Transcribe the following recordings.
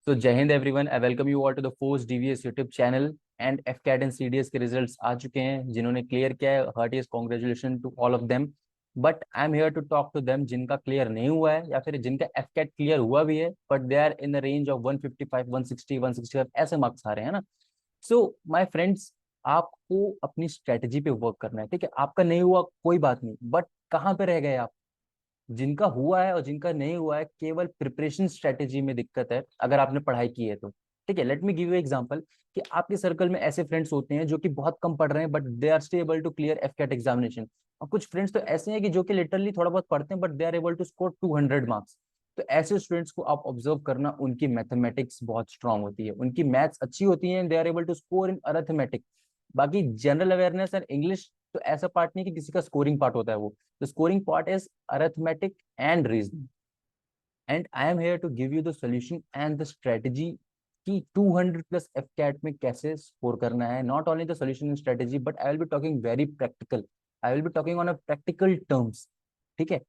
So जय हिंद everyone, I welcome you all to the force DVS YouTube channel. And AFCAT and CDS के results आ चुके हैं। जिन्होंने क्लियर किया है, heartiest congratulation to all of them. But I am here to talk to them जिनका clear नहीं हुआ है या फिर जिनका एफकैट क्लियर हुआ भी है but they are in the range of 155, 160, 165 ऐसे मार्क्स आ रहे हैं ना। सो माय फ्रेंड्स, आपको अपनी स्ट्रेटजी पे वर्क करना है। ठीक है, आपका नहीं हुआ कोई बात नहीं, बट कहाँ पे रह गए आप? जिनका हुआ है और जिनका नहीं हुआ है, केवल प्रिपरेशन स्ट्रेटेजी में दिक्कत है अगर आपने पढ़ाई की है तो। ठीक है, let me give you example कि आपके सर्कल में ऐसे फ्रेंड्स होते हैं जो कि बहुत कम पढ़ रहे हैं but they are still able to clear AFCAT examination. और कुछ फ्रेंड्स तो ऐसे हैं कि जो कि लिटरली थोड़ा बहुत पढ़ते हैं but they are able to score 200 marks. तो ऐसे स्टूडेंट्स को आप ऑब्जर्व करना, उनकी मैथमेटिक्स बहुत स्ट्रांग होती है, उनकी मैथ्स अच्छी होती है, they are able to score in arithmetic. बाकी जनरल अवेयरनेस और इंग्लिश तो ऐसा पार्ट नहीं कि किसी का स्कोरिंग पार्ट होता है। वो the scoring part is arithmetic and reasoning, and I am here to give you the solution and the strategy कि 200 plus FCAT में कैसे स्कोर करना है। Not only the solution and strategy but I will be talking very practical, I will be talking on a practical terms. ठीक है,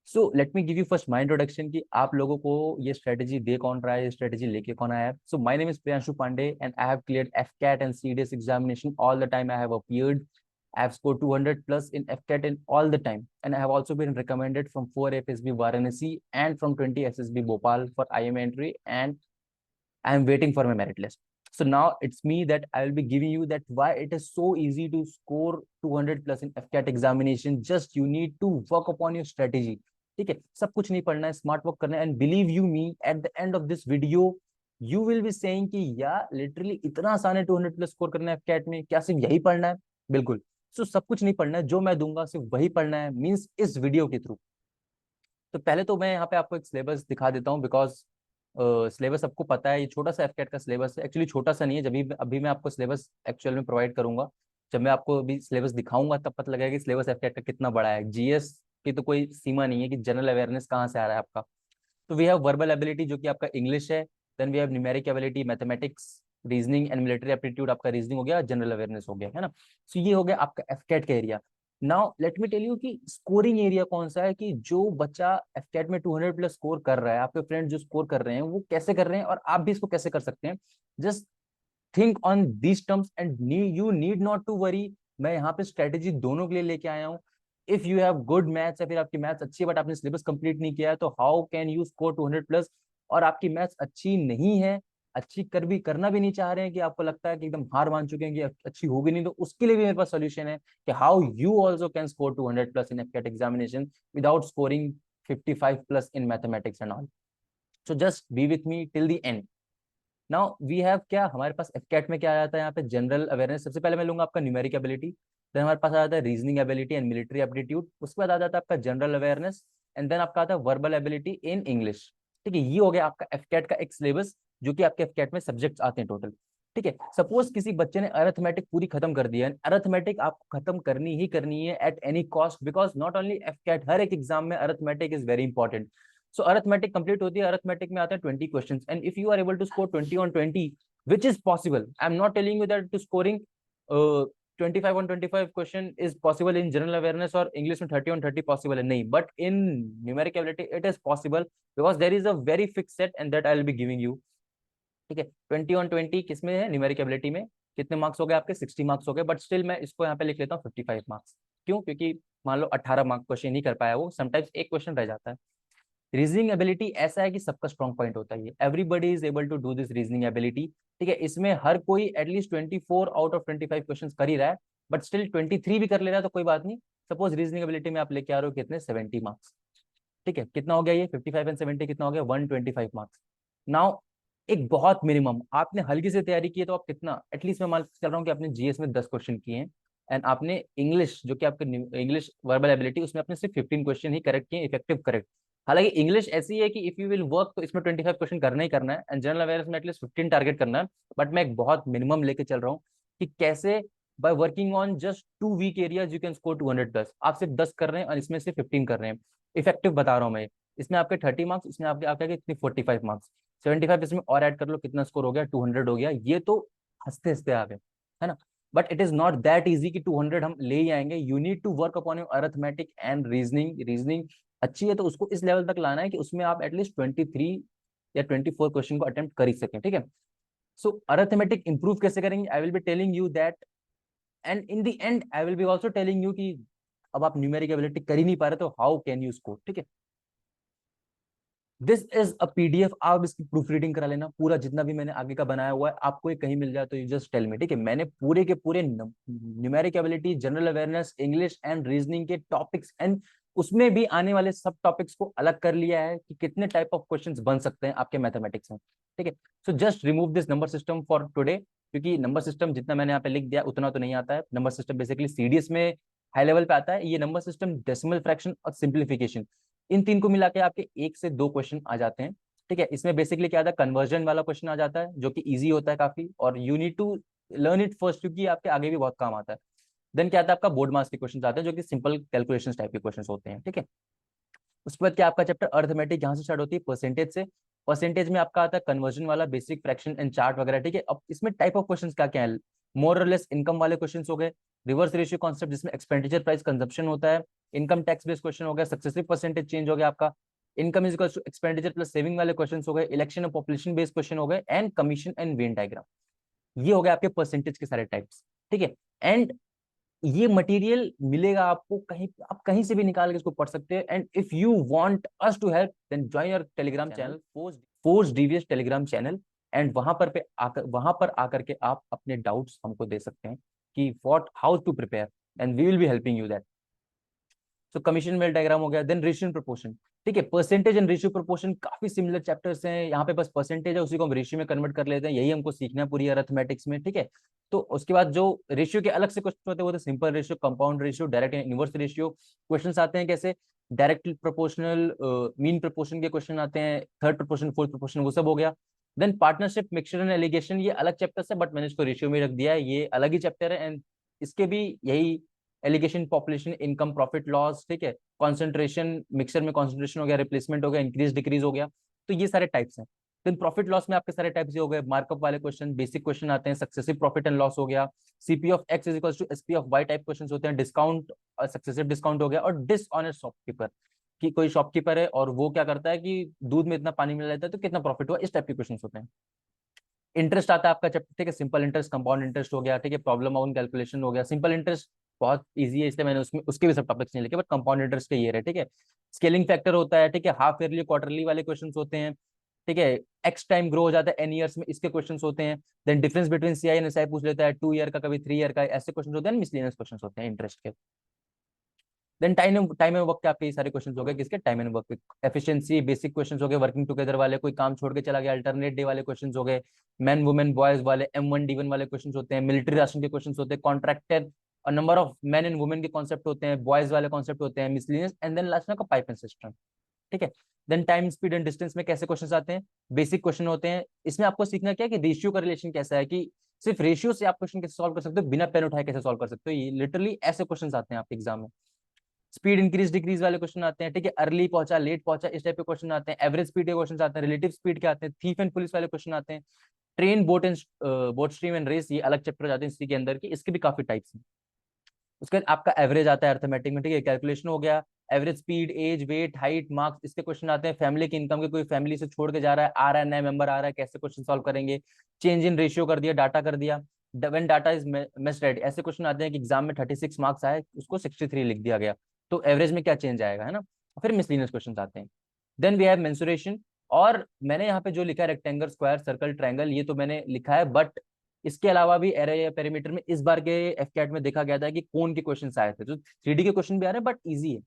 so let me give you first my introduction कि आप लोगों को ये स्ट्रेटेजी दे कौन रहा है, ये स्ट्रेटेजी लेके कौन आया है। So my name is Priyanshu Pandey and I have cleared FCAT and CDS examination all the time I have appeared. I have scored 200 plus in FCAT in all the time, and I have also been recommended from 4 FSB Varanasi and from 20 SSB Bhopal for IM entry, and I am waiting for my merit list. So now it's me that I will be giving you that why it is so easy to score 200 plus in FCAT examination. Just you need to work upon your strategy. ठीक है, सब कुछ नहीं पढ़ना है, smart work करना है। And believe you me, at the end of this video you will be saying कि यार लिटरली इतना आसान है 200 प्लस स्कोर करना है FCAT में, क्या सिर्फ यही पढ़ना है? बिल्कुल। सो सब कुछ नहीं पढ़ना है, जो मैं दूंगा सिर्फ वही पढ़ना है, मींस इस वीडियो के थ्रू। तो पहले तो मैं यहाँ पे आपको एक सिलेबस दिखा देता हूँ, बिकॉज सिलेबस सबको पता है। ये छोटा सा FCAT का सिलेबस है, एक्चुअली छोटा सा नहीं है। जब भी अभी मैं आपको सिलेबस एक्चुअल में प्रोवाइड करूंगा, जब मैं आपको अभी सिलेबस दिखाऊंगा तब पता लगेगा कि सिलेबस FCAT का कितना बड़ा है। GS की तो कोई सीमा नहीं है कि जनरल अवेयरनेस कहाँ से आ रहा है आपका। तो वी हैव वर्बल एबिलिटी जो कि आपका इंग्लिश है। Then we have numeric ability, mathematics, reasoning and military aptitude. आपका रीजनिंग हो गया, जनरल अवेयरनेस हो गया, है ना। सो ये हो गया आपका FCAT का area. Now let me tell you कि स्कोरिंग एरिया कौन सा है, कि जो बच्चा FCAT में 200 प्लस स्कोर कर रहा है, आपके फ्रेंड जो स्कोर कर रहे हैं वो कैसे कर रहे हैं और आप भी इसको कैसे कर सकते हैं। Just think on these terms and you need not to worry. मैं यहाँ पे स्ट्रेटेजी दोनों के लिए लेके आया हूँ। If you have good maths या फिर आपकी मैथ्स अच्छी है बट आपने सिलेबस कंप्लीट नहीं किया है, तो how can you score 200 plus? और आपकी मैथ्स अच्छी नहीं है, अच्छी करना भी नहीं चाह रहे हैं, कि आपको लगता है कि एकदम हार मान चुके हैं कि अच्छी होगी नहीं, तो उसके लिए भी मेरे पास सोल्यूशन है कि how you also can score 200 plus in FCAT examination without scoring 55 plus in mathematics and all. So just be with me till the end. Now we have क्या हमारे पास FCAT में क्या आ जाता है यहाँ पे, जनरल अवेयरनेस। सबसे पहले मैं लूंगा आपका न्यूमेरिक एबिलिटी। देन हमारे पास आ जाता है reasoning ability and military aptitude. उसके बाद आ जाता है आपका जनरल अवेयरनेस, एंड देन आपका आता है वर्बल एबिलिटी इन इंग्लिश। ठीक है, ये हो गया आपका FCAT का एक सिलेबस जो कि आपके FCAT में सब्जेक्ट्स आते हैं टोटल। ठीक है, सपोज किसी बच्चे ने अरिथमेटिक पूरी खत्म कर दिया है। अरिथमेटिक आपको खत्म करनी ही करनी है at any cost, because not only FCAT, हर एक एग्जाम में arithmetic is very important. So arithmetic complete होती है, अरिथमेटिक में आते हैं 20 questions, and if you are able to score 20 on 20, which is possible, I'm not telling you that to scoring 25 on 25 question is possible in general awareness or English में 30 on 30 possible है, नहीं, but in numeric ability it is possible because there is a very fixed set and that I will be giving you। ठीक है, 20 on 20 किसमें है, numeric ability में। कितने marks हो गए आपके, 60 मार्क्स हो गए, बट स्टिल मैं इसको यहाँ पे लिख लेता हूँ 55 मार्क्स। क्यों? क्योंकि मान लो 18 मार्क क्वेश्चन नहीं कर पाया वो, समटाइम्स एक क्वेश्चन रह जाता है। रीजनिंग एबिलिटी ऐसा है कि सबका स्ट्रॉन्ग पॉइंट होता है, everybody is able to do this reasoning ability. ठीक है, इसमें हर कोई एटलीस्ट 24 आउट ऑफ 25 क्वेश्चन कर ही रहा है, बट स्टिल 23 भी कर ले रहा है तो कोई बात नहीं। सपोज रीजनिंग एबिलिटी में आप लेके आ रहे हो कितने, 70 मार्क्स। ठीक है, कितना हो गया ये 55 एंड 70 कितना हो गया, 125 मार्क्स। नाउ एक बहुत मिनिमम, आपने हल्की से तैयारी की है तो आप कितना, एटलीस्ट मैं मान चल रहा हूँ कि आपने GS में 10 क्वेश्चन किए हैं, एंड आपने इंग्लिश जो कि आपके इंग्लिश वर्बल एबिलिटी उसमें आपने सिर्फ 15 क्वेश्चन ही करेक्ट किए, इफेक्टिव करेक्ट। हालांकि इंग्लिश ऐसी है कि इफ यू विल वर्क तो इसमें 25 क्वेश्चन करना ही करना है, एंड जनरल अवेयरनेस में एटलीस्ट 15 टारगेट करना है। बट मैं एक बहुत मिनिमम लेके चल रहा हूँ कि कैसे by working on just 2 weak areas you can score 200 plus. आप सिर्फ 10 कर रहे हैं और इसमें से 15 कर रहे हैं, इफेक्टिव बता रहा हूँ मैं। इसमें आपके 30 मार्क्स, इसमें आपके आपके कितनी 45 मार्क्स, 75 इसमें और ऐड कर लो, कितना स्कोर हो गया, 200 हो गया। ये तो हंसते हंसते आ गए, है ना। But it is not that easy कि 200 हम ले ही आएंगे। You need to work upon your arithmetic and reasoning. Reasoning अच्छी है तो उसको इस लेवल तक लाना है कि उसमें आप एटलीस्ट 23 या 24 क्वेश्चन को अटेम्प्ट कर ही सकें, ठीक है। सो अरिथमेटिक इंप्रूव कैसे करेंगे, I will be telling you that, and in the and I will be also telling you कि अब आप न्यूमेरिक एबिलिटी कर ही नहीं पा रहे तो हाउ कैन यू स्कोर, ठीक है। दिस इज अ पीडीएफ, आप इसकी प्रूफ रीडिंग करा लेना, पूरा जितना भी मैंने आगे का बनाया हुआ है आपको ये कहीं मिल जाए तो यू जस्ट टेल मी, ठीक है। मैंने पूरे के पूरे numeric ability, general awareness, English and reasoning के टॉपिक्स एंड उसमें भी आने वाले सब टॉपिक्स को अलग कर लिया है कि कितने टाइप ऑफ क्वेश्चंस बन सकते हैं आपके मैथमेटिक्स में, ठीक है। So just remove this number system for today, क्योंकि नंबर सिस्टम जितना मैंने यहाँ पे लिख दिया उतना तो नहीं आता है। नंबर सिस्टम बेसिकली सीडीएस में हाई लेवल पे आता है। ये नंबर सिस्टम, डेसिमल फ्रैक्शन और सिंप्लीफिकेशन, इन तीन को मिला के आपके 1 से 2 क्वेश्चन आ जाते हैं, ठीक है। इसमें बेसिकली क्या आता है, कन्वर्जन वाला क्वेश्चन आ जाता है जो कि इजी होता है काफी, और you need to learn it first क्योंकि आपके आगे भी बहुत काम आता है। देन क्या आता है आपका बोर्ड मार्क्स के क्वेश्चन आते हैं जो कि सिंपल कैलकुलेशन टाइप के क्वेश्चन होते हैं, ठीक है। उसके बाद क्या आपका चैप्टर अर्थमेटिक यहाँ से स्टार्ट होती है परसेंटेज से। परसेंटेज में आपका आता है कन्वर्जन वाला, बेसिक फ्रैक्शन एंड चार्ट वगैरह, ठीक है। अब इसमें टाइप ऑफ क्वेश्चन क्या क्या है, मोर और लेस इनकम वाले क्वेश्चन हो गए, रिवर्स रेशियो कॉन्सेप्ट जिसमें एक्सपेंडिचर प्राइस कंजप्शन होता है, इनकम टैक्स बेस्ड क्वेश्चन हो गया, सक्सेसिव परसेंटेज चेंज हो गया आपका, income is equals to expenditure plus saving वाले क्वेश्चन हो गए, इलेक्शन और पॉपुलेशन बेस्ड क्वेश्चन हो गए, and commission and Venn diagram. ये हो गए आपके परसेंटेज के सारे टाइप्स, ठीक है। एंड ये मटेरियल मिलेगा आपको कहीं, आप कहीं से भी निकाल के इसको पढ़ सकते हैं। And if you want us to help then join your Telegram channel, force DVS Telegram channel, and वहां पर आकर के आप अपने डाउट्स हमको दे सकते हैं कि what how to prepare, and we will be helping you that. तो कमीशन मेल डायग्राम हो गया, देन रेशियो प्रोपोर्शन, ठीक है। परसेंटेज एंड रेशियो प्रोपोर्शन काफी सिमिलर चैप्टर्स हैं, यहाँ पे बस परसेंटेज है उसी को हम रेशियो में कन्वर्ट कर लेते हैं, यही हमको सीखना है पूरी अरिथमेटिक्स में, ठीक है। तो उसके बाद जो रेशियो के अलग से क्वेश्चन होते हैं वो तो simple ratio, compound ratio, direct inverse ratio question आते हैं, कैसे डायरेक्ट प्रोपोर्शनल, मीन प्रोपोर्शन के क्वेश्चन आते हैं, थर्ड प्रोपोर्शन, फोर्थ प्रोपोर्शन, वो सब हो गया। Then partnership, mixture and alligation, ये अलग चैप्टर है बट मैंने इसको रेशियो में रख दिया है, ये अलग ही चैप्टर है। एंड इसके भी यही alligation, population, income, profit loss, ठीक है। कॉन्सेंट्रेशन, मिक्सर में कॉन्सेंट्रेशन हो गया, रिप्लेसमेंट हो गया, इंक्रीज डिक्रीज हो गया, तो ये सारे टाइप्स हैं। देन प्रॉफिट लॉस में आपके सारे टाइप्स हो गए, मार्कअप वाले क्वेश्चन, बेसिक क्वेश्चन आते हैं, सक्सेसिव प्रॉफिट एंड लॉस हो गया, CP of X is equals to SP of Y type question होते हैं, डिस्काउंट और सक्सेसिव डिस्काउंट हो गया, और डिसऑनेस्ट शॉपकीपर, कि कोई शॉपकीपर है और वो क्या करता है कि दूध में इतना पानी मिला लेता है तो कितना प्रॉफिट हुआ, इस टाइप के क्वेश्चन होते हैं। इंटरेस्ट आता है आपका चैप्टर, ठीक है, सिंपल इंटरेस्ट, कंपाउंड इंटरेस्ट हो गया, ठीक है, प्रॉब्लम ऑन कैलकुलेशन हो गया। सिंपल इंटरेस्ट बहुत इजी है इसलिए मैंने उसमें उसके भी सब टॉपिक्स नहीं लिखे, बट कंपाउंड इंटरेस्ट के ये रहे, ठीक है। स्केलिंग फैक्टर होता है, ठीक है, हाफ ईयरली क्वार्टरली वाले क्वेश्चन होते हैं, ठीक है। एक्स टाइम ग्रो हो जाता है एन ईयर्स में, इसके क्वेश्चन होते हैं। Then difference between CI and SI पूछ लेता है, 2 ईयर का, कभी 3 ईयर का, ऐसे क्वेश्चन होते हैं। मिसलेनियस क्वेश्चन होते हैं इंटरेस्ट के। देन टाइम एंड वर्क के आपके ये सारे क्वेश्चन हो गए, किसके, time and work, efficiency, basic question हो गए, वर्किंग टुगेदर वाले, कोई काम छोड़ के चला गया, अल्टरनेट डे वाले क्वेश्चन हो गए, मैन वुमेन बॉयज वाले, M1D1 वाले क्वेश्चन होते हैं, मिलिट्री राशन के क्वेश्चन होते हैं, कॉन्ट्रैक्टर और number of man and women के कॉन्सेप्ट होते हैं, बॉयज वाले कॉन्सेप्ट होते हैं, मिसलिनियस, एंड देन लास्ट में का पाइप एंड सिस्टम, ठीक है। Then time, speed and distance में कैसे क्वेश्चन आते हैं, बेसिक क्वेश्चन होते हैं। इसमें आपको सीखना क्या है कि रेशियो का रिलेशन कैसा है, कि सिर्फ रेशियो से आप क्वेश्चन कैसे सॉल्व कर सकते हो, बिना पेन उठाए कैसे सॉल्व कर सकते हो, ये लिटरली ऐसे क्वेश्चन आते हैं आपके एग्जाम में। स्पीड इंक्रीज डिक्रीज वाले क्वेश्चन आते हैं, ठीक है, अर्ली पहुंचा, लेट पहुंचा, इस टाइप के क्वेश्चन आते हैं। एवरेज स्पीड के क्वेश्चन आते हैं, रिलेटिव स्पीड के आते हैं, थीफ एंड पुलिस वाले क्वेश्चन आते हैं। Train, boat and boat stream and race, ये अलग चैप्टर जाते हैं इसी के अंदर की, इसके भी काफी टाइप्स हैं। उसके बाद आपका एवरेज आता है अर्थमेटिक में, ठीक है, कैलकुलेशन हो गया, average speed, age, weight, height, marks, इसके क्वेश्चन आते हैं। फैमिली की इनकम के, कोई फैमिली से छोड़ के जा रहा है, आ रहा है, नया मेंबर आ रहा है, कैसे क्वेश्चन सॉल्व करेंगे। चेंज इन रेशियो कर दिया, डाटा कर दिया, व्हेन डाटा इज मिसरेड, ऐसे क्वेश्चन आते हैं कि एग्जाम में 36 मार्क्स आए, उसको 63 लिख दिया गया, तो एवरेज में क्या चेंज आएगा, है ना। फिर मिसलिनियस क्वेश्चन आते हैं। देन वी हैव मेंसुरेशन, और मैंने यहाँ पे जो लिखा है रेक्टेंगल, स्क्वायर, सर्कल, ट्रायंगल, ये तो मैंने लिखा है, बट इसके अलावा भी एरे या पेरीमीटर में इस बार के एफकेट में देखा गया था कि कोन के क्वेश्चन आए थे, तो 3D के क्वेश्चन भी आ रहे हैं बट इजी है।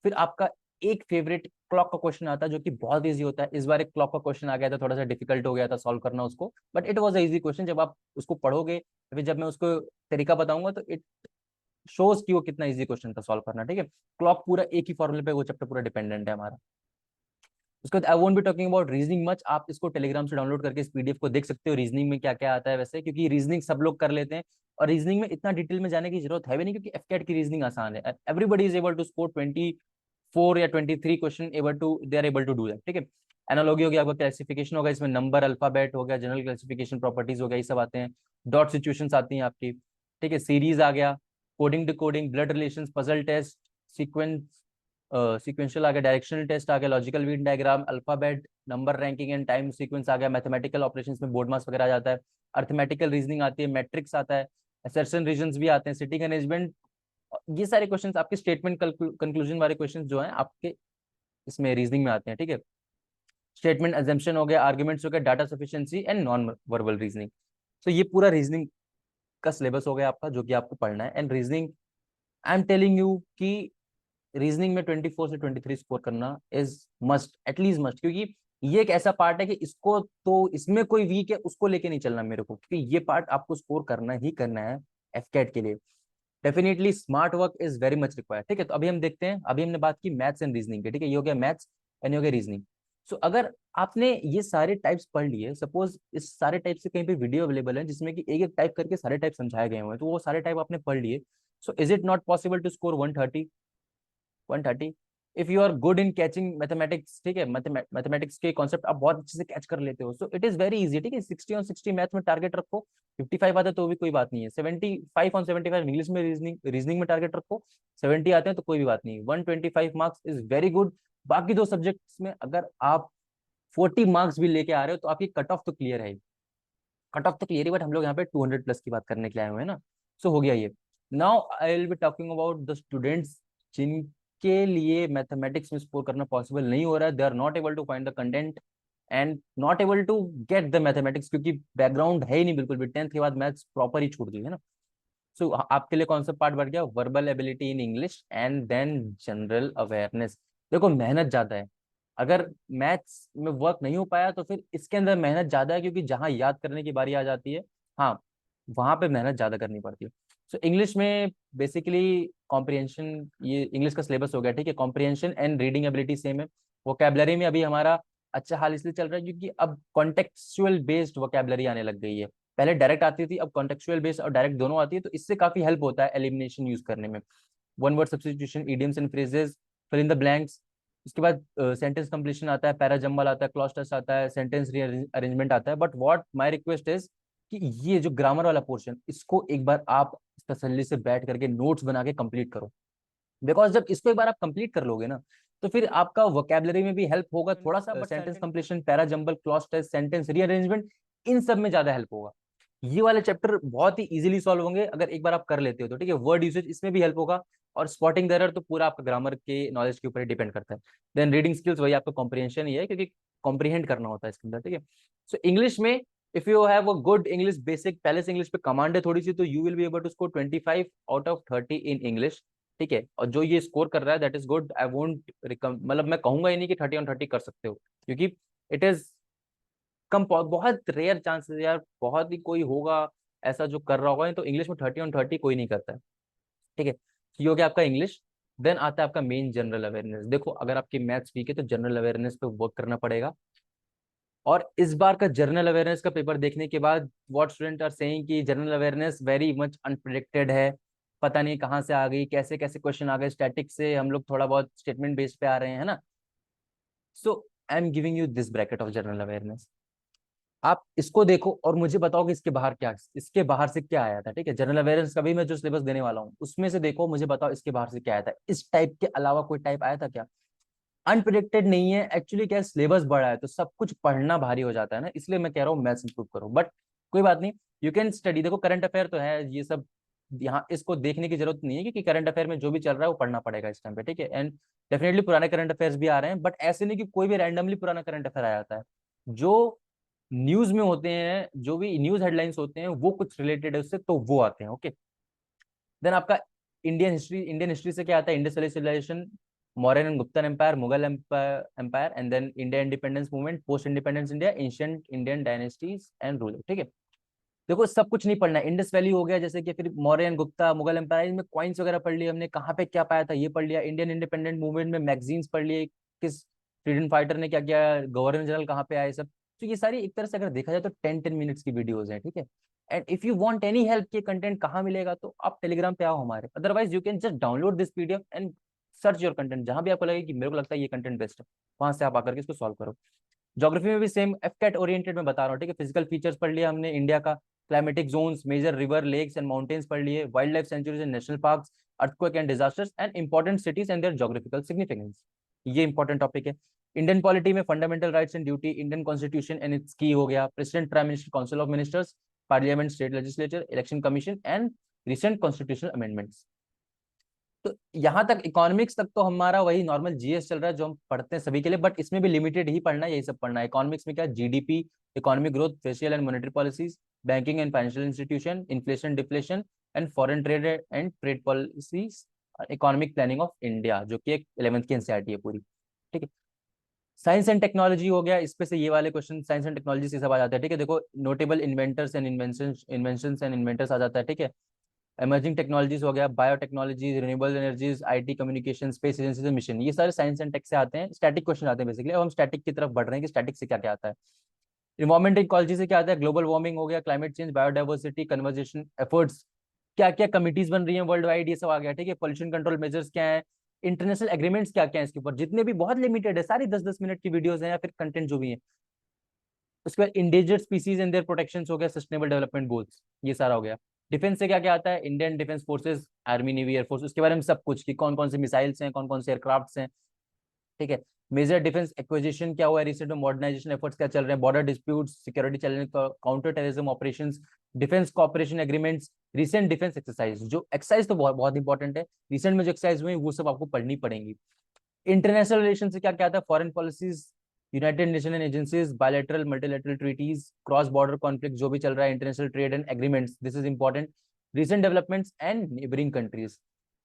फिर आपका एक फेवरेट क्लॉक का क्वेश्चन आता है जो कि बहुत इजी होता है। इस बार एक क्लॉक का क्वेश्चन आ गया था, थोड़ा सा डिफिकल्ट हो गया था सॉल्व करना उसको, but it was a easy question. जब आप उसको पढ़ोगे, फिर जब मैं उसको तरीका बताऊंगा तो इट शोज कि वो कितना इजी क्वेश्चन था सॉल्व करना, ठीक है। क्लॉक पूरा एक ही फॉर्मूले पे वो चैप्टर पूरा डिपेंडेंट है हमारा। उसके बाद I won't be talking about reasoning much, आप इसको टेलीग्राम से डाउनलोड करके इस पीडीएफ को देख सकते हो, रीजनिंग में क्या क्या आता है वैसे, क्योंकि रीजनिंग सब लोग कर लेते हैं और रीजनिंग में इतना डिटेल में जाने की जरूरत है भी नहीं, क्योंकि एफकेट की रीजनिंग आसान है। Everybody is able to score 24 या 23 question, able to they are able to do that, ठीक है। एनालॉजी हो गया, आपका क्लासिफिकेशन होगा, इसमें नंबर, अल्फाबेट हो गया, जनरल क्लासिफिकेशन, प्रॉपर्टीज हो गया, ये सब आते हैं। डॉट सिचुएशंस आती हैं आपकी, ठीक है, सीरीज आ गया, coding decoding, blood relations, puzzle test, sequence, sequential आ गया, डायरेक्शनल टेस्ट आ गया, logical Venn diagram, alphabet, number ranking and time sequence आ गया, मैथमेटिकल ऑपरेशंस में बोर्ड मास वगैरह आ जाता है, अर्थमेटिकल रीजनिंग आती है, मैट्रिक्स आता है, असर्शन रीजंस भी आते हैं, सिटिंग अरेंजमेंट। ये सारे क्वेश्चंस आपके स्टेटमेंट कंक्लूजन वाले क्वेश्चंस जो हैं आपके इसमें रीजनिंग में आते हैं, ठीक है। स्टेटमेंट अजम्पशन हो गया, आर्ग्यूमेंट्स हो गया, data sufficiency and non verbal reasoning. तो ये पूरा रीजनिंग का सिलेबस हो गया आपका, जो कि आपको पढ़ना है। And reasoning, I am telling you कि रीजनिंग में 24 से 23 स्कोर करना इज मस्ट, एटलीस्ट मस्ट, क्योंकि ये एक ऐसा पार्ट है कि इसको तो इसमें कोई वीक है उसको लेके नहीं चलना मेरे को, क्योंकि ये पार्ट आपको स्कोर करना ही करना है एफकेट के लिए। Definitely smart work is very much required, ठीक है। तो अभी हम देखते हैं, अभी हमने बात की मैथ्स एंड रीजनिंग की, ठीक है, ये हो गया मैथ्स एंड ये हो गया रीजनिंग। सो अगर आपने ये सारे टाइप्स पढ़ लिए, सपोज इस सारे टाइप से कहीं पे वीडियो अवेलेबल है जिसमें कि एक एक टाइप करके सारे टाइप समझाए गए हुए हैं, तो वो सारे टाइप आपने पढ़ लिए, so is it not possible to score 130? 130 if you are good in catching mathematics, ठीक है, मैथमेटिक्स के कॉन्सेप्ट आप बहुत अच्छे से कैच कर लेते हो, so it is very easy, ठीक है। 60 on 60 मैथ्स में टारगेट रखो, 55 आता है तो भी कोई बात नहीं है, 75 on 75 इंग्लिश में, रीजनिंग में टारगेट रखो, 70 आते हैं तो कोई भी बात नहीं, 125 मार्क्स इज वेरी गुड। बाकी दो सब्जेक्ट्स में अगर आप 40 मार्क्स भी लेके आ रहे हो तो आपकी कट ऑफ तो क्लियर है, कट ऑफ तो क्लियर है, बट हम लोग यहाँ पे 200 प्लस की बात करने के लिए आए हुए हैं ना। सो हो गया ये। Now I will be talking about the students जिनके लिए मैथमेटिक्स में स्कोर करना पॉसिबल नहीं हो रहा है, they are not able to find the content and not able to get the mathematics, क्योंकि बैकग्राउंड है ही नहीं बिल्कुल भी, 10th के बाद मैथ्स प्रॉपर ही छूट गई है ना। सो आपके लिए कौन सा पार्ट बढ़ गया? Verbal ability in English and then general awareness. देखो मेहनत ज्यादा है, अगर मैथ्स में वर्क नहीं हो पाया तो फिर इसके अंदर मेहनत ज्यादा है, क्योंकि जहां याद करने की बारी आ जाती है, हाँ, वहां पे मेहनत ज्यादा करनी पड़ती है। सो इंग्लिश में बेसिकली कॉम्प्रिहेंशन, ये इंग्लिश का सिलेबस हो गया, ठीक है। Comprehension and reading ability same है। वोकैबलरी में अभी हमारा अच्छा हाल इसलिए चल रहा है क्योंकि अब कॉन्टेक्चुअल बेस्ड वोकैबलरी आने लग गई है। पहले डायरेक्ट आती थी, अब कॉन्टेक्चुअल बेस्ड और डायरेक्ट दोनों आती है, तो इससे काफी हेल्प होता है एलिमिनेशन यूज करने में। One word substitution, idioms and phrases, fill in the blanks. उसके बाद सेंटेंस कंप्लीशन आता है, पैरा जंबल आता है, क्लॉज टेस्ट आता है, सेंटेंस अरेंजमेंट आता है। But what my request is कि ये जो ग्रामर वाला पोर्शन, इसको एक बार आप तसल्ली से बैठ करके नोट्स बना के कंप्लीट करो, बिकॉज जब इसको एक बार आप कंप्लीट कर लोगे ना, तो फिर आपका वोकैबुलरी में भी हेल्प होगा थोड़ा सा, but sentence completion, para jumble, cloze test, sentence rearrangement, इन सब में ज्यादा हेल्प होगा। ये वाले चैप्टर बहुत ही इजीली सॉल्व होंगे अगर एक बार आप कर लेते हो तो, ठीक है। वर्ड यूसेज इसमें भी हेल्प होगा, और स्पॉटिंग द एरर तो पूरा आपका ग्रामर के नॉलेज के ऊपर ही डिपेंड करता है। देन रीडिंग स्किल्स, वही आपका कॉम्प्रिहेंशन ही है, क्योंकि कॉम्प्रिहेंड करना होता है इसके अंदर, ठीक है। सो इंग्लिश में if you have a good English basic, पहले से इंग्लिश पे कमांड है थोड़ी सी, तो you will be able to score 25 out of 30 in English, ठीक है। और जो ये स्कोर कर रहा है that is good, I won't मतलब मैं कहूंगा ही नहीं कि 30 on 30 कर सकते हो, क्योंकि इट इज कम, बहुत रेयर चांसेस यार, बहुत ही कोई होगा ऐसा जो कर रहा होगा, नहीं तो इंग्लिश में 30 on 30 कोई नहीं करता है, ठीक है। ये हो गया आपका इंग्लिश। देन आता है आपका मेन जनरल अवेयरनेस। देखो अगर आपकी मैथ्स वीक है तो जनरल अवेयरनेस पे वर्क करना पड़ेगा। और इस बार का जनरल अवेयरनेस का पेपर देखने के बाद व्हाट स्टूडेंट आर सेइंग कि general awareness very much unpredicted है, पता नहीं कहाँ से आ गई, कैसे कैसे क्वेश्चन आ गए, स्टैटिक से हम लोग थोड़ा बहुत स्टेटमेंट बेस्ड पे आ रहे हैं, है ना। So I am giving you this bracket of general awareness. आप इसको देखो और मुझे बताओ कि इसके बाहर क्या, इसके बाहर से क्या आया था, ठीक है। जनरल अवेयरनेस का भी मैं जो सिलेबस देने वाला हूँ उसमें से देखो, मुझे बताओ इसके बाहर से क्या आया था, इस टाइप के अलावा कोई टाइप आया था क्या? अनप्रिडिक्टेड नहीं है एक्चुअली, क्या सिलेबस बड़ा है तो सब कुछ पढ़ना भारी हो जाता है ना, इसलिए मैं कह रहा हूँ मैथ्स इंप्रूव करो। बट कोई बात नहीं, यू कैन स्टडी। देखो करंट अफेयर तो है ये सब, यहाँ इसको देखने की जरूरत नहीं है, क्योंकि करंट अफेयर में जो भी चल रहा है वो पढ़ना पड़ेगा इस टाइम पे, ठीक है। एंड डेफिनेटली पुराने करंट अफेयर्स भी आ रहे हैं, बट ऐसे नहीं कि कोई भी रैंडमली पुराना करंट अफेयर आ जाता है। जो न्यूज में होते हैं, जो भी न्यूज हेडलाइंस होते हैं वो कुछ रिलेटेड है उससे, तो वो आते हैं, ओके। देन आपका इंडियन हिस्ट्री से क्या आता है? Indus valley civilisation, Mauryan and Guptan empire, Mughal empire and then India independence movement, post independence India, ancient Indian dynasties and ruler, ठीक है। देखो सब कुछ नहीं पढ़ना है, इंडस वैली हो गया, जैसे कि फिर मौर्यन, गुप्ता, मुगल एम्पायर, इनमें कॉइन्स वगैरह पढ़ लिए हमने, कहाँ पे क्या पाया था ये पढ़ लिया। इंडियन इंडिपेंडेंट मूवमेंट में मैगजीन्स पढ़ लिए, किस फ्रीडम फाइटर ने क्या किया, गवर्नर जनरल कहाँ पे आए, सब। तो ये सारी एक तरह से अगर देखा जाए तो 10-10 मिनट्स की वीडियोज हैं, ठीक है। And if you want any help, के कंटेंट कहाँ मिलेगा, तो आप टेलीग्राम पे आओ हमारे, otherwise you can just download this PDF and search your content, जहां भी आपको लगे कि मेरे को लगता है ये कंटेंट बेस्ट है, वहां से आप आकर के इसको सॉल्व करो। ज्योग्राफी में भी सेम एफकेट ओरिएंटेड में बता रहा हूँ, ठीक है। फिजिकल फीचर्स पढ़ लिया हमने इंडिया का, climatic zones, major river, lakes and mountains पढ़ लिए, wildlife sanctuaries and national parks, earthquake and disasters, and important cities and their geographical significance. ये important topic है. इंडियन पॉलिटी में fundamental rights and duty, Indian constitution and it's की हो गया, president, prime minister, council of ministers, parliament, state legislature, election commission and recent constitutional amendments. तो यहाँ तक economics तक तो हमारा वही नॉर्मल जीएस चल रहा है जो हम पढ़ते हैं सभी के लिए, बट इसमें भी लिमिटेड ही पढ़ना है, यही सब पढ़ना है. इकोनॉमिक्स में क्या, GDP, economic growth, facial and monetary policies, banking and financial institution, inflation, deflation and foreign trade and trade policies, economic planning of India, जो कि एक 11th की एनसीईआरटी है पूरी. ठीक है. साइंस एंड टेक्नोलॉजी हो गया, इस पे से ये वाले क्वेश्चन साइंस एंड टेक्नोलॉजी से सब आ जाते हैं. ठीक है. देखो, notable inventors and inventions and inventors आ जाता है. ठीक है. इमर्जिंग टेक्नोलॉजीज हो गया, biotechnologies, renewable energies, IT, communication, space agencies, mission, ये सारे साइंस एंड टेक से आते हैं. स्टैटिक क्वेश्चन आते हैं बेसिकली. अब हम स्टैटिक की तरफ बढ़ रहे हैं कि स्टैटिक से क्या क्या आता है. इन्वायरमेंट इकोलॉजी से क्या आता है, ग्लोबल वार्मिंग हो गया, climate change, biodiversity, conversation efforts, क्या क्या कमिटीज बन रही हैं वर्ल्ड वाइड, ये सब आ गया. ठीक है. पॉल्यूशन कंट्रोल मेजर्स क्या है, इंटरनेशनल एग्रीमेंट्स क्या क्या है इसके ऊपर, जितने भी बहुत लिमिटेड है, सारी 10-10 मिनट की वीडियोस हैं या फिर कंटेंट जो भी है. उसके बाद endangered species and their protection हो गया, सस्टेनेबल डेवलपमेंट गोल्स, ये सारा हो गया. डिफेंस से क्या क्या आता है, Indian defence forces, army, navy, air force, उसके बारे में सब कुछ कि कौन कौन से मिसाइल्स हैं, कौन कौन से एयरक्राफ्ट्स हैं. ठीक है. मेजर डिफेंस एक्विजिशन क्या हुआ है रिसेंट में, मॉडर्नाइजेशन एफर्ट्स क्या चल रहे हैं, border disputes, security challenge, counter terrorism operations, defence cooperation agreements, recent defence exercise. जो एक्सरसाइज तो बहुत बहुत इंपॉर्टेंट है, रिसेंट में जो एक्सरसाइज हुई वो सब आपको पढ़नी पड़ेंगी. इंटरनेशनल रिलेशन से क्या क्या आता है, foreign policies, United Nation agencies, bilateral multilateral treaties, cross border conflict जो भी चल रहा है, international trade and agreements, this is important, recent developments and neighbouring countries.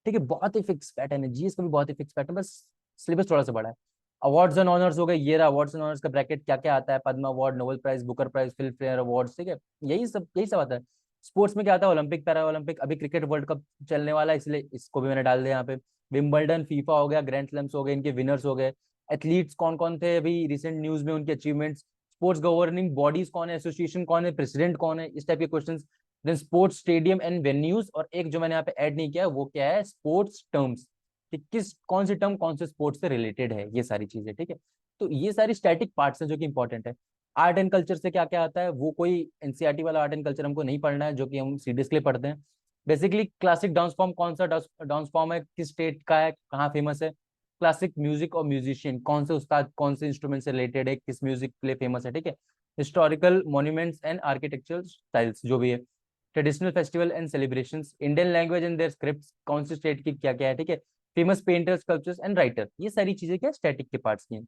ठीक है. बहुत ही फिक्स पैटर्न है, जीएस का भी बहुत ही फिक्स पैटर्न, बस सिलेबस थोड़ा सा बड़ा है. अवार्ड्स एंड ऑनर्स हो गए, ये रहा अवार्ड्स एंड ऑनर्स का ब्रैकेट, क्या क्या आता है, Padma award, Nobel prize, Booker prize, Filmfare awards. ठीक है. यही सब आता है. स्पोर्ट्स में क्या आता है, ओलंपिक, पैरा ओलंपिक, अभी क्रिकेट वर्ल्ड कप चलने वाला है इसलिए इसको भी मैंने डाल दिया यहाँ पे. विंबलडन, फीफा हो गया, ग्रैंड स्लैम्स हो गए, इनके विनर्स हो गए. एथलीट्स कौन कौन थे अभी रिसेंट न्यूज में, उनके अचीवमेंट्स. स्पोर्ट्स गवर्निंग बॉडीज कौन है, एसोसिएशन कौन है, प्रेसिडेंट कौन है, इस टाइप के question. Then sports stadium and venues, और एक जो मैंने यहाँ पे ऐड नहीं किया वो क्या है, स्पोर्ट्स टर्म्स, कि किस कौन सी टर्म कौन से स्पोर्ट्स से रिलेटेड है, ये सारी चीजें. ठीक है. तो ये सारी स्टैटिक पार्ट्स हैं जो कि इंपॉर्टेंट है. आर्ट एंड कल्चर से क्या क्या आता है, वो कोई एनसीईआरटी वाला आर्ट एंड कल्चर हमको नहीं पढ़ना है, जो कि हम सीडीएस पढ़ते हैं. बेसिकली क्लासिक डांस फॉर्म कौन सा डांस फॉर्म है, किस स्टेट का है, कहाँ फेमस है. क्लासिक म्यूजिक और म्यूजिशियन, कौन से उस्ताद कौन से इंस्ट्रूमेंट से रिलेटेड है, किस म्यूजिक के लिए फेमस है. ठीक है. Historical monuments and architectural styles जो भी है. Traditional festival and celebrations, Indian language and their scripts, कौन से स्टेट की क्या क्या है. ठीक है. Famous painters, sculptures and writer, ये सारी चीजें क्या स्टैटिक के पार्ट्स की हैं.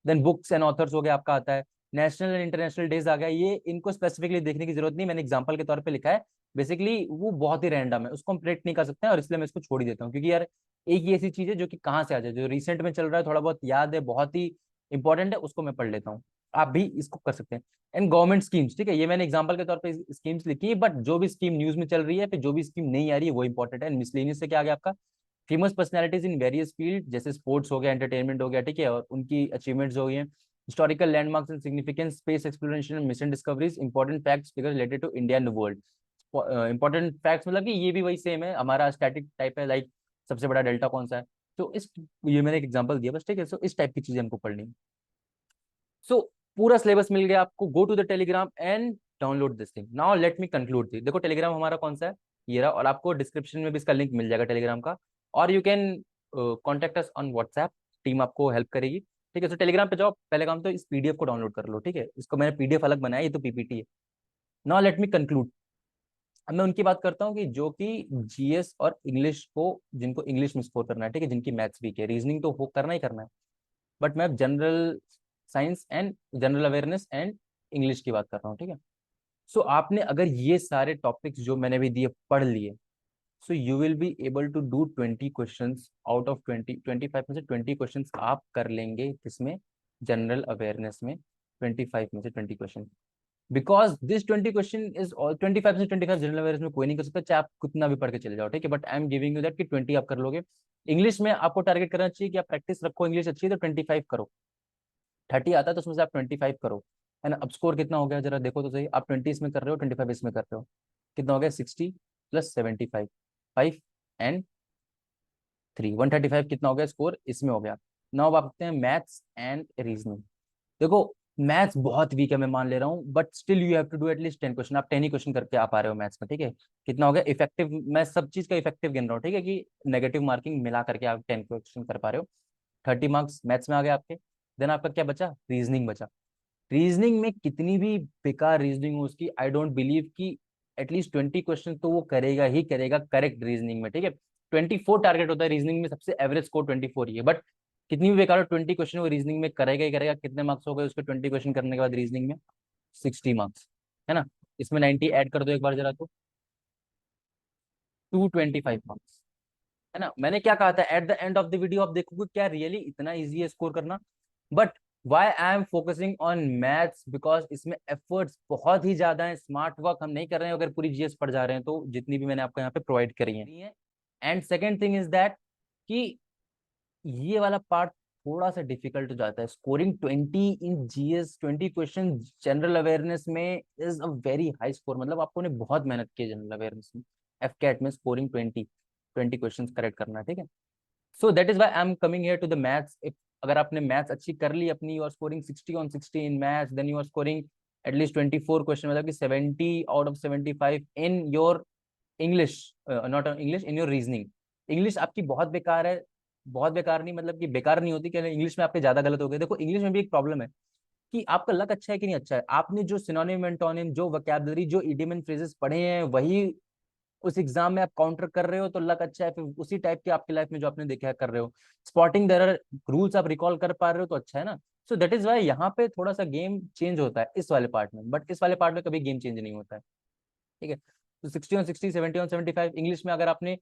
देन बुक्स एंड ऑथर्स हो गया आपका आता है. नेशनल एंड इंटरनेशनल डेज आ गया, ये इनको स्पेसिफिकली देखने की जरूरत नहीं, मैंने एग्जांपल के तौर पे लिखा है. बेसिकली वो बहुत ही रैंडम है, उसको हम प्रेडिक्ट नहीं कर सकते हैं, और इसलिए मैं इसको छोड़ ही देता हूँ, क्योंकि यार एक ही ऐसी चीज है जो कि कहाँ से आ जाए, जो रिसेंट में चल रहा है, थोड़ा बहुत याद है, बहुत ही इंपॉर्टेंट है, उसको मैं पढ़ लेता हूँ. आप भी इसको कर सकते हैं. एंड गवर्नमेंट स्कीम्स, ठीक है, ये मैंने एग्जांपल के तौर पे स्कीम्स लिखी है, बट जो भी स्कीम न्यूज में चल रही है, फिर जो भी स्कीम नहीं आ रही है वो इंपॉर्टेंट है. मिसलेनियस से क्या आ गया आपका, famous personalities in various field, जैसे स्पोर्ट्स हो गया, एंटरटेनमेंट हो गया. ठीक है. और उनकी अचीवमेंट्स हो गई हैं. Historical landmarks and significance, space exploration, mission discoveries, important facts figures related to India and the world. Important facts मतलब कि ये भी वही सेम है, हमारा स्टैटिक टाइप है, लाइक सबसे बड़ा डेल्टा कौन सा है. तो इस ये मैंने एक एग्जांपल दिया बस. ठीक है. सो इस टाइप की चीजें हमको पढ़नी है. सो पूरा सिलेबस मिल गया आपको. Go to the Telegram and download this thing. Now let me conclude this. देखो टेलीग्राम हमारा कौन सा है, ये रहा, और आपको डिस्क्रिप्शन में भी इसका लिंक मिल जाएगा टेलीग्राम का. और you can contact us on WhatsApp, team आपको हेल्प करेगी. ठीक है. तो टेलीग्राम पे जाओ, पहले काम तो इस पीडीएफ को डाउनलोड कर लो. ठीक है. इसको मैंने पीडीएफ अलग बनाया, ये तो पीपीटी है. Now let me conclude. अब मैं उनकी बात करता हूँ कि जो कि जीएस और इंग्लिश को, जिनको इंग्लिश में स्कोर करना है, ठीक है, जिनकी मैथ्स वीक है, रीजनिंग तो हो करना ही करना है, बट मैं general science and general awareness and English की बात कर रहा हूँ. ठीक है. सो आपने अगर ये सारे टॉपिक्स जो मैंने भी दिए पढ़ लिए, so you will be able to do 20 questions out of 25 में से 20 क्वेश्चंस आप कर लेंगे. किसमें, जनरल अवेयरनेस में 25 में से 20 question. Because this 20 question is all 25 से 25 जनरल अवेयरनेस में कोई नहीं कर सकता, चाहे आप कितना भी पढ़ के चले जाओ. ठीक है. But I am giving you that कि 20 आप कर लोगे. इंग्लिश में आपको टारगेट करना चाहिए कि आप प्रैक्टिस रखो, इंग्लिश अच्छी है तो 25 करो. 30 आता है तो उसमें से आप 25 करो, है ना. अब स्कोर कितना हो गया जरा देखो तो सही. आप 20 इसमें कर रहे हो, 25 इसमें कर रहे हो, कितना हो गया, 60 + 75, 5 एंड 3, 135 कितना हो गया स्कोर इसमें हो गया. नाउ अब आप आते हैं मैथ्स एंड रीजनिंग. देखो मैथ्स बहुत वीक है, मैं मान ले रहा हूँ, but still you have to do at least 10 question. आप 10 ही क्वेश्चन करके आ पा रहे हो मैथ्स में, ठीक है। कितना हो गया इफेक्टिव, मैं सब चीज का इफेक्टिव गिन रहा हूँ, ठीक है, कि नेगेटिव मार्किंग मिला करके आप 10 क्वेश्चन कर पा रहे हो। 30 मार्क्स मैथ्स में आ गए आपके। देन आपका क्या बचा, रीजनिंग बचा। रीजनिंग में कितनी भी बेकार रीजनिंग हो उसकी, आई डोंट बिलीव कि एटलीस्ट 20 क्वेश्चन तो वो करेगा ही करेगा करेक्ट रीजनिंग में, ठीक है। 24 टारगेट होता है रीजनिंग में, सबसे एवरेज स्कोर 24 ही है, बट कितनी भी बेकार हो 20 क्वेश्चन वो रीजनिंग में करेगा ही करेगा। कितने मार्क्स हो गए उसके 20 क्वेश्चन करने के बाद रीजनिंग में? 60 मार्क्स, है ना। इसमें 90 ऐड कर दो एक बार जरा, तो 225 मार्क्स, है ना। मैंने क्या कहा था, at the end of the video आप देखोगे क्या रियली इतना इजी है स्कोर करना। But why I am focusing on maths, because इसमें एफर्ट्स बहुत ही ज्यादा है, स्मार्ट वर्क हम नहीं कर रहे हैं अगर पूरी जीएस पढ़ जा रहे हैं तो, जितनी भी मैंने आपको यहाँ पे प्रोवाइड करी है। And second thing is that कि ये वाला पार्ट थोड़ा सा डिफिकल्ट हो जाता है। Scoring 20 in GS, 20 question general awareness में is a very high score, मतलब आपको ने बहुत मेहनत की है जनरल अवेयरनेस में। एफ कैट में स्कोरिंग 20 क्वेश्चन करेक्ट करना है, ठीक है। So that is why I am coming here to the maths. If अगर आपने मैथ्स अच्छी कर ली अपनी, you are scoring 60 on 60 in maths, then you are scoring at least 24 question, मतलब कि 70 out of 75 in your English, not English, in your reasoning. English आपकी बहुत बेकार है, बहुत बेकार नहीं मतलब कि बेकार नहीं होती, कि इंग्लिश में आपके ज्यादा गलत हो गए। देखो इंग्लिश में भी एक प्रॉब्लम है कि आपका लक अच्छा है कि नहीं अच्छा है, आपने जो सिनोनिम एंटोनिम जो वोकैबुलरी जो इडियम एंड फ्रेजेस पढ़े हैं वही उस एग्जाम में आप काउंटर कर रहे हो तो लक अच्छा है, फिर उसी टाइप के आपकी लाइफ में जो आपने देखा है कर रहे हो। स्पॉटिंग देयर आर रूल्स आप रिकॉल कर पा रहे हो तो अच्छा है ना। सो दैट इज वाई यहाँ पे थोड़ा सा गेम चेंज होता है इस वाले पार्ट में, बट इस वाले पार्ट में कभी गेम चेंज नहीं होता है, ठीक है। तो 60 on 60, 70 on 75 इंग्लिश में अगर आपने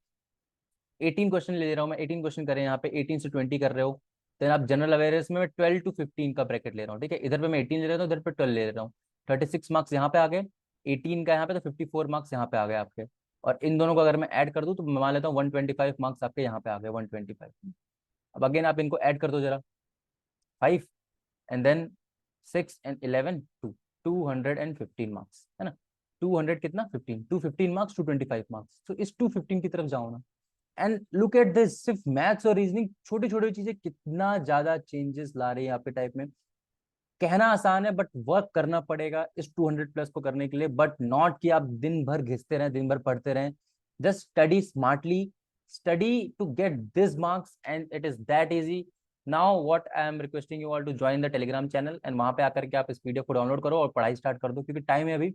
18 क्वेश्चन ले रहा हूँ मैं, 18 क्वेश्चन कर रहे हैं यहाँ पे, 18 से 20 कर रहे हो, देन आप जनरल अवेयरनेस में मैं 12 to 15 का ब्रैकेट ले रहा हूँ, ठीक है। इधर पे मैं 18 ले रहा हूँ, इधर पे 12 ले रहा हूँ। 36 मार्क्स यहाँ पे आ गए, 18 का यहाँ पे, तो 54 मार्क्स यहाँ पे आ गए आपके। और इन दोनों को अगर मैं ऐड कर दूं तो मैं मान लेता हूँ 125 मार्क्स आपके यहाँ पे आ गए, 125। अब अगेन आप इनको ऐड कर दो जरा, 5 एंड देन 6 and 11, 215 मार्क्स, है ना। 200 कितना 15, 215 मार्क्स, 225 मार्क्स, तो इस 215 की तरफ जाओ ना। एंड लुक एट दिस, सिर्फ मैथ्स और रीजनिंग छोटी छोटी चीजें कितना ज्यादा चेंजेस ला रही है आपके टाइप में। कहना आसान है बट वर्क करना पड़ेगा इस 200 प्लस को करने के लिए, बट नॉट कि आप दिन भर घिसते रहें, दिन भर पढ़ते रहें। Just study smartly, study to get this marks, and it is that easy. Now what I am requesting you all to join the Telegram channel, and वहां पे आकर के आप इस पीडीएफ को डाउनलोड करो और पढ़ाई स्टार्ट कर दो, क्योंकि टाइम है अभी।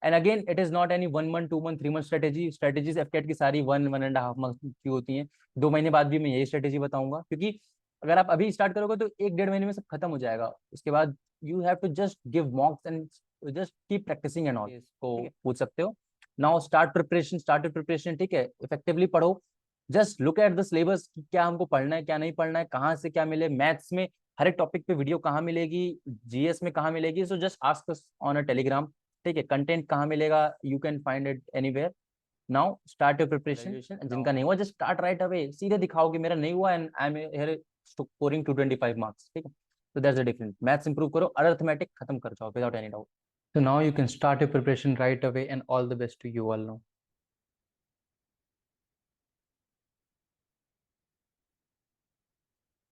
And again it is not any 1 month 2 month 3 month strategies AFCAT की सारी 1-1.5 month की होती हैं। 2 महीने बाद भी मैं यही स्ट्रेटेजी बताऊंगा, क्योंकि अगर आप अभी स्टार्ट करोगे तो 1-1.5 महीने में सब खत्म हो जाएगा। उसके बाद you have to just give mocks and just keep practising and all, इसको पूछ सकते हो। नाउ स्टार्ट प्रिपरेशन, ठीक है। इफेक्टिवली पढ़ो, just look at the syllabus, क्या हमको पढ़ना है क्या नहीं पढ़ना है, कहाँ से क्या मिले। मैथ्स में हर एक टॉपिक पे वीडियो कहाँ मिलेगी, जीएस में कहाँ मिलेगी, so just ask us on a Telegram, ठीक है। कंटेंट कहाँ मिलेगा, you can find it anywhere. Now start your preparation, जिनका नहीं हुआ जस्ट स्टार्ट राइट अवे, सीधे दिखाओ कि मेरा नहीं हुआ and I am here scoring 225 marks, ठीक है। So that's the difference. Maths improve करो, arithmetic खत्म कर जाओ without any doubt. So now you can start your preparation right away, and all the best to you all now.